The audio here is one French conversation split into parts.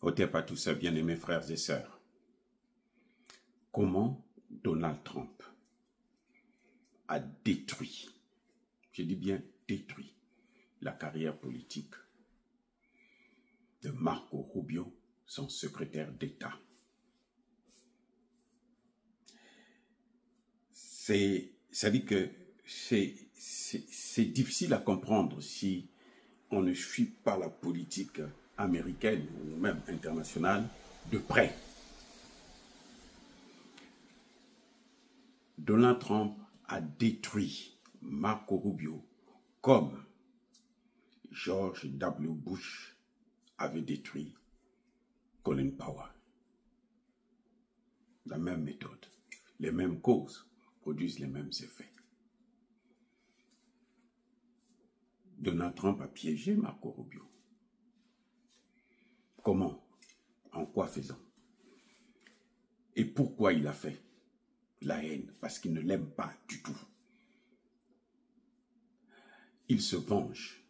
Otep à tout ça, bien-aimés frères et sœurs. Comment Donald Trump a détruit, je dis bien détruit, la carrière politique de Marco Rubio, son secrétaire d'État. Ça dit que c'est difficile à comprendre si on ne suit pas la politique américaine ou même internationale de près. Donald Trump a détruit Marco Rubio comme George W. Bush avait détruit Colin Powell. La même méthode, les mêmes causes produisent les mêmes effets. Donald Trump a piégé Marco Rubio. Comment? En quoi faisant? Et pourquoi il a fait? La haine, parce qu'il ne l'aime pas du tout. Il se venge.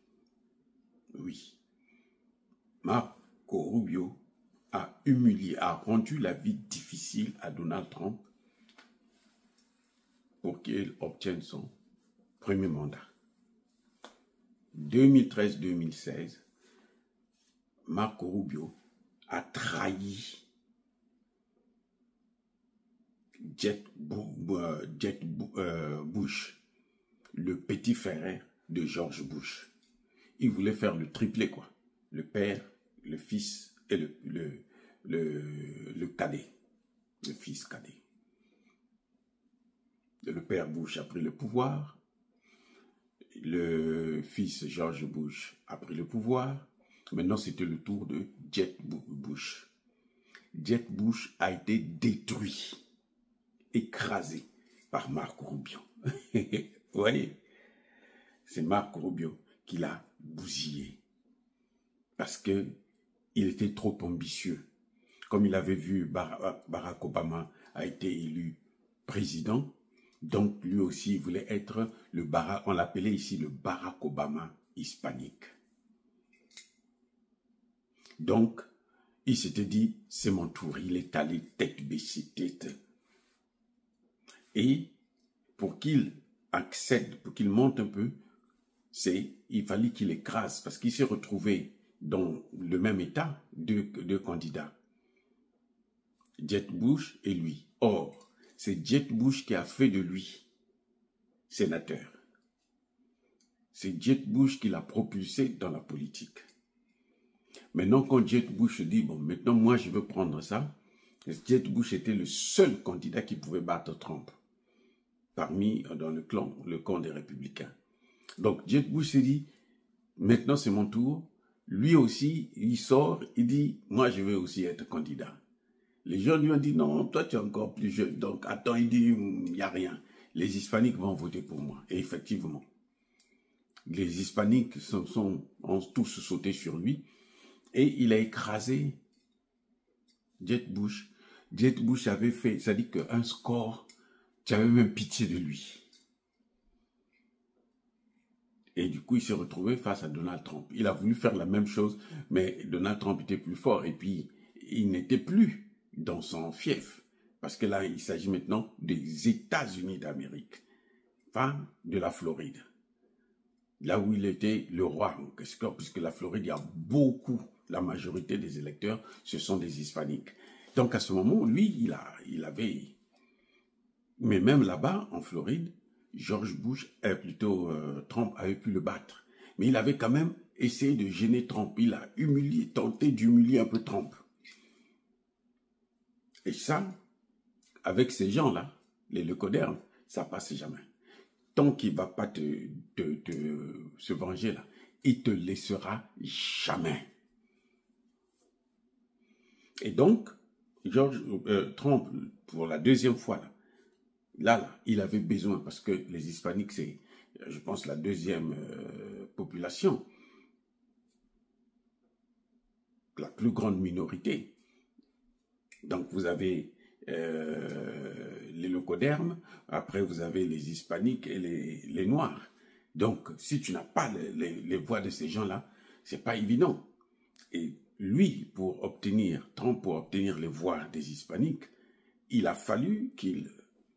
Oui. Marco Rubio a humilié, a rendu la vie difficile à Donald Trump pour qu'il obtienne son premier mandat. 2013-2016, Marco Rubio a trahi Jeb Bush, le petit frère de George Bush. Il voulait faire le triplé, quoi. Le père, le fils et le cadet. Le fils cadet. Le père Bush a pris le pouvoir. Le fils George Bush a pris le pouvoir. Maintenant, c'était le tour de Jeb Bush. Jeb Bush a été détruit, écrasé par Marco Rubio. Vous voyez, c'est Marco Rubio qui l'a bousillé parce qu'il était trop ambitieux. Comme il avait vu Barack Obama a été élu président, donc lui aussi il voulait être le Barack, on l'appelait ici le Barack Obama hispanique. Donc, il s'était dit, c'est mon tour, il est allé tête baissée, tête. Et pour qu'il accède, pour qu'il monte un peu, il fallait qu'il écrase, parce qu'il s'est retrouvé dans le même état, deux candidats, Jeb Bush et lui. Or, c'est Jeb Bush qui a fait de lui sénateur. C'est Jeb Bush qui l'a propulsé dans la politique. Maintenant, quand Jeb Bush dit, bon, maintenant, moi, je veux prendre ça, Jeb Bush était le seul candidat qui pouvait battre Trump, parmi, dans le camp des républicains. Donc, Jeb Bush s'est dit, maintenant, c'est mon tour. Lui aussi, il sort, il dit, moi, je veux aussi être candidat. Les gens lui ont dit, non, toi, tu es encore plus jeune. Donc, attends, il dit, il n'y a rien. Les Hispaniques vont voter pour moi. Et effectivement, les Hispaniques ont tous sauté sur lui. Et il a écrasé Jeb Bush. Jeb Bush avait fait, ça dit qu'un score, tu avais même pitié de lui. Et du coup, il s'est retrouvé face à Donald Trump. Il a voulu faire la même chose, mais Donald Trump était plus fort. Et puis, il n'était plus dans son fief. Parce que là, il s'agit maintenant des États-Unis d'Amérique. Enfin, de la Floride. Là où il était le roi. Puisque la Floride, il y a beaucoup, la majorité des électeurs, ce sont des Hispaniques. Donc, à ce moment, lui, il avait... Mais même là-bas, en Floride, George Bush, Trump avait pu le battre. Mais il avait quand même essayé de gêner Trump. Il a tenté d'humilier un peu Trump. Et ça, avec ces gens-là, les leucodermes, ça passe jamais. Tant qu'il ne va pas se venger là, il ne te laissera jamais. Et donc, Trump, pour la deuxième fois, là, il avait besoin, parce que les Hispaniques, c'est, je pense, la deuxième population, la plus grande minorité. Donc, vous avez les leucodermes, après vous avez les Hispaniques et les Noirs. Donc, si tu n'as pas les voix de ces gens-là, c'est pas évident. Et lui, Trump pour obtenir les voix des hispaniques, il a fallu qu'il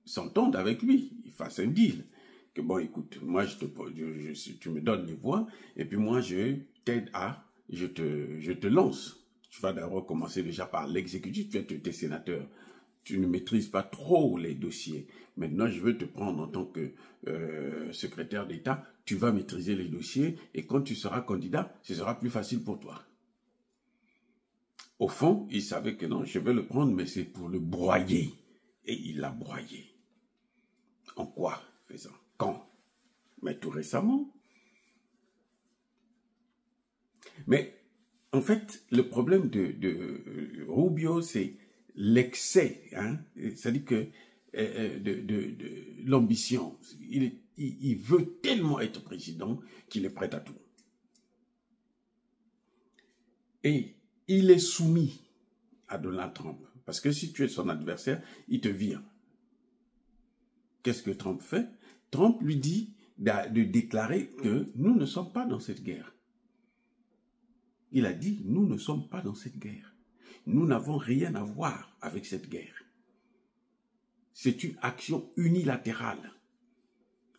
s'entende avec lui, il fasse un deal. Que bon, écoute, moi, tu me donnes les voix, et puis moi, je t'aide je te lance. Tu vas d'abord commencer déjà par l'exécutif, tu es tes sénateurs. Tu ne maîtrises pas trop les dossiers. Maintenant, je veux te prendre en tant que secrétaire d'État. Tu vas maîtriser les dossiers et quand tu seras candidat, ce sera plus facile pour toi. Au fond, il savait que non, je vais le prendre, mais c'est pour le broyer. Et il l'a broyé. En quoi faisant? Quand? Mais tout récemment. Mais en fait, le problème de Rubio, c'est l'excès, hein? C'est-à-dire que de l'ambition. Il veut tellement être président qu'il est prêt à tout. Et il est soumis à Donald Trump. Parce que si tu es son adversaire, il te vire. Qu'est-ce que Trump fait? Trump lui dit de déclarer que nous ne sommes pas dans cette guerre. Il a dit, nous ne sommes pas dans cette guerre. Nous n'avons rien à voir avec cette guerre. C'est une action unilatérale.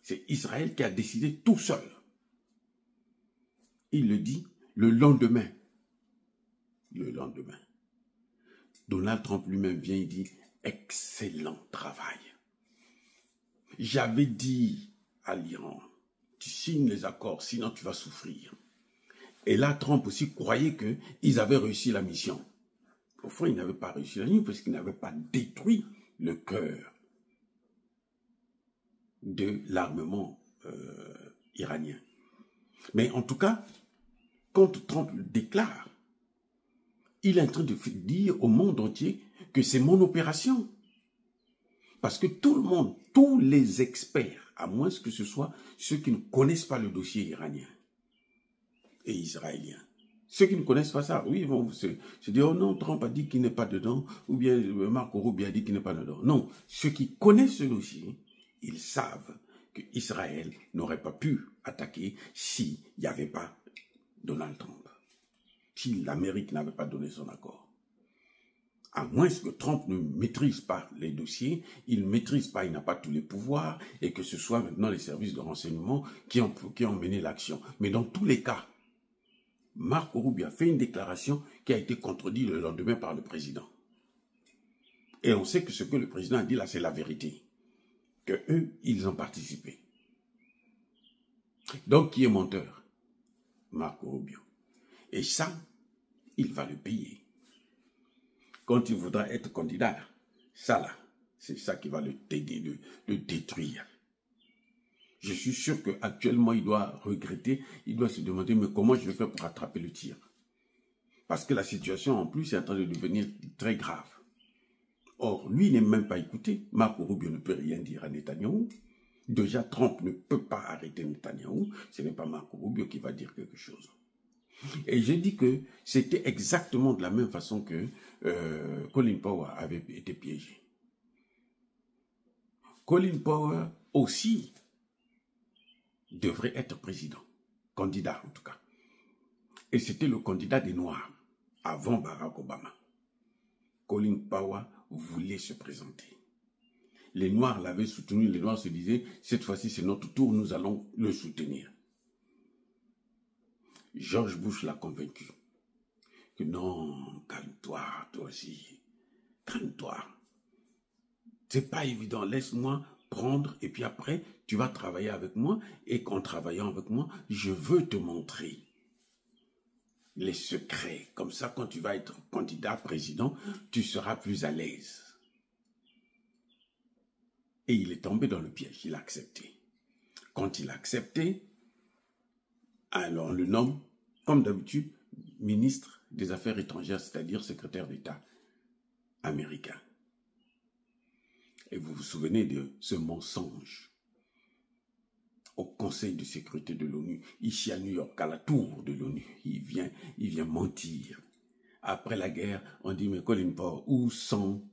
C'est Israël qui a décidé tout seul. Il le dit le lendemain. Le lendemain. Donald Trump lui-même vient et dit, excellent travail. J'avais dit à l'Iran, tu signes les accords, sinon tu vas souffrir. Et là, Trump aussi croyait qu'ils avaient réussi la mission. Au fond, ils n'avaient pas réussi la mission parce qu'ils n'avaient pas détruit le cœur de l'armement iranien. Mais en tout cas, quand Trump le déclare, il est en train de dire au monde entier que c'est mon opération. Parce que tout le monde, tous les experts, à moins que ce soit ceux qui ne connaissent pas le dossier iranien et israélien, ceux qui ne connaissent pas ça, oui, ils vont se dire, oh non, Trump a dit qu'il n'est pas dedans, ou bien Marco Rubio a dit qu'il n'est pas dedans. Non, ceux qui connaissent ce dossier, ils savent qu'Israël n'aurait pas pu attaquer s'il n'y avait pas Donald Trump, si l'Amérique n'avait pas donné son accord. À moins que Trump ne maîtrise pas les dossiers, il ne maîtrise pas, il n'a pas tous les pouvoirs, et que ce soit maintenant les services de renseignement qui ont mené l'action. Mais dans tous les cas, Marco Rubio a fait une déclaration qui a été contredite le lendemain par le président. Et on sait que ce que le président a dit là, c'est la vérité. Que eux, ils ont participé. Donc, qui est menteur? Marco Rubio. Et ça, il va le payer. Quand il voudra être candidat, ça là, c'est ça qui va le détruire. Je suis sûr qu'actuellement, il doit regretter, il doit se demander, mais comment je vais faire pour attraper le tir? Parce que la situation, en plus, est en train de devenir très grave. Or, lui n'est même pas écouté. Marco Rubio ne peut rien dire à Netanyahou. Déjà, Trump ne peut pas arrêter Netanyahou. Ce n'est pas Marco Rubio qui va dire quelque chose. Et j'ai dit que c'était exactement de la même façon que Colin Powell avait été piégé. Colin Powell aussi devrait être président, candidat en tout cas. Et c'était le candidat des Noirs, avant Barack Obama. Colin Powell voulait se présenter. Les Noirs l'avaient soutenu, les Noirs se disaient, cette fois-ci c'est notre tour, nous allons le soutenir. George Bush l'a convaincu que non, calme-toi, toi aussi, calme-toi. C'est pas évident, laisse-moi prendre et puis après, tu vas travailler avec moi et qu'en travaillant avec moi, je veux te montrer les secrets. Comme ça, quand tu vas être candidat président, tu seras plus à l'aise. Et il est tombé dans le piège, il a accepté. Quand il a accepté, alors on le nomme, comme d'habitude, ministre des Affaires étrangères, c'est-à-dire secrétaire d'État américain. Et vous vous souvenez de ce mensonge au Conseil de sécurité de l'ONU, ici à New York, à la tour de l'ONU. Il vient mentir. Après la guerre, on dit, mais Colin Powell, où sont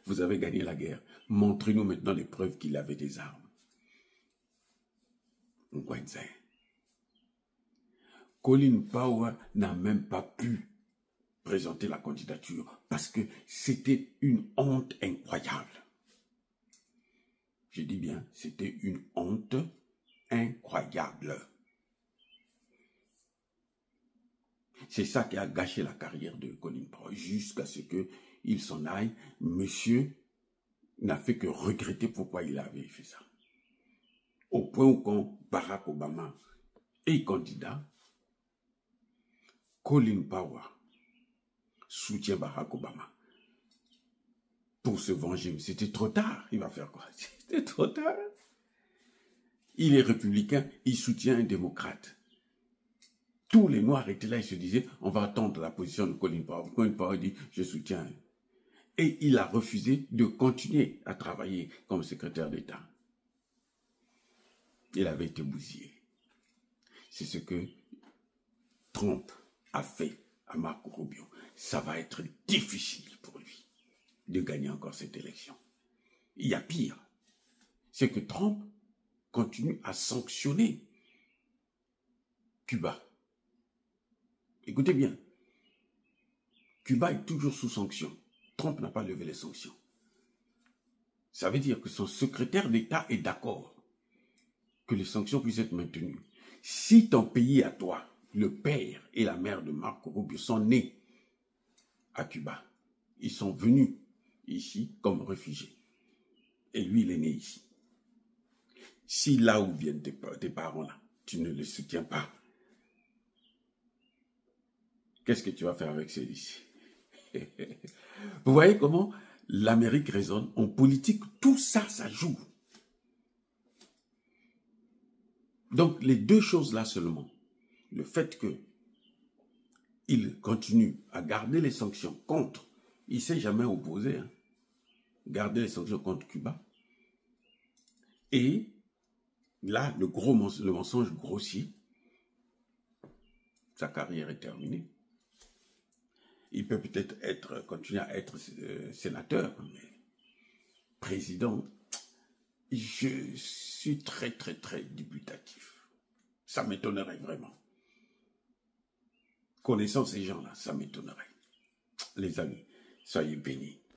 vous avez gagné la guerre. Montrez-nous maintenant les preuves qu'il avait des armes. Colin Powell n'a même pas pu présenter la candidature parce que c'était une honte incroyable. Je dis bien, c'était une honte incroyable. C'est ça qui a gâché la carrière de Colin Powell jusqu'à ce qu'il s'en aille. Monsieur n'a fait que regretter pourquoi il avait fait ça. Au point où quand Barack Obama est candidat, Colin Powell soutient Barack Obama pour se venger. C'était trop tard. Il va faire quoi? C'était trop tard. Il est républicain, il soutient un démocrate. Tous les Noirs étaient là, ils se disaient, on va attendre la position de Colin Powell. Colin Powell dit, je soutiens. Et il a refusé de continuer à travailler comme secrétaire d'État. Il avait été bousillé. C'est ce que Trump a fait à Marco Rubio. Ça va être difficile pour lui de gagner encore cette élection. Il y a pire. C'est que Trump continue à sanctionner Cuba. Écoutez bien. Cuba est toujours sous sanction. Trump n'a pas levé les sanctions. Ça veut dire que son secrétaire d'État est d'accord que les sanctions puissent être maintenues. Si ton pays à toi, le père et la mère de Marco Rubio sont nés à Cuba, ils sont venus ici comme réfugiés. Et lui, il est né ici. Si là où viennent tes parents, là, tu ne les soutiens pas, qu'est-ce que tu vas faire avec celui-ci? Vous voyez comment l'Amérique raisonne? En politique, tout ça, ça joue. Donc, les deux choses-là seulement, le fait qu'il continue à garder les sanctions contre, il ne s'est jamais opposé, hein, garder les sanctions contre Cuba, et là, le mensonge grossier, sa carrière est terminée. Il peut peut-être continuer à être sénateur, mais président, je suis très, très, très dubitatif. Ça m'étonnerait vraiment. Connaissant ces gens-là, ça m'étonnerait. Les amis, soyez bénis.